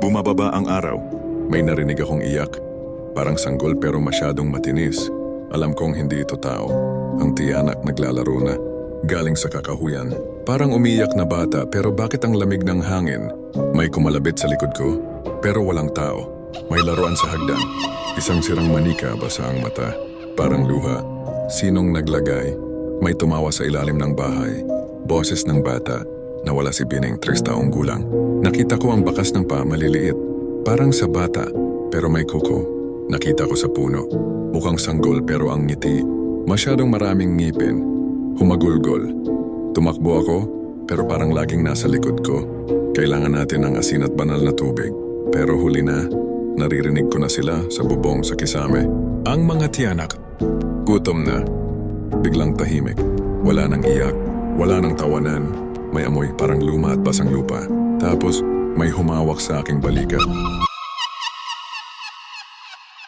Bumababa ang araw. May narinig akong iyak. Parang sanggol pero masyadong matinis. Alam kong hindi ito tao. Ang tiyanak naglalaro na. Galing sa kakahuyan. Parang umiyak na bata pero bakit ang lamig ng hangin? May kumalabit sa likod ko pero walang tao. May laruan sa hagdan. Isang sirang manika basa ang mata. Parang luha. Sinong naglagay? May tumawa sa ilalim ng bahay. Boses ng bata. Nawala si Bining 3 taong gulang. Nakita ko ang bakas ng paa maliliit. Parang sa bata, pero may kuko. Nakita ko sa puno. Mukhang sanggol pero ang ngiti. Masyadong maraming ngipin. Humagulgol. Tumakbo ako, pero parang laging nasa likod ko. Kailangan natin ng asin at banal na tubig. Pero huli na, naririnig ko na sila sa bubong sa kisame. Ang mga tiyanak, gutom na. Biglang tahimik. Wala nang iyak, wala nang tawanan. May amoy parang luma at basang lupa. Tapos may humawak sa aking balikat.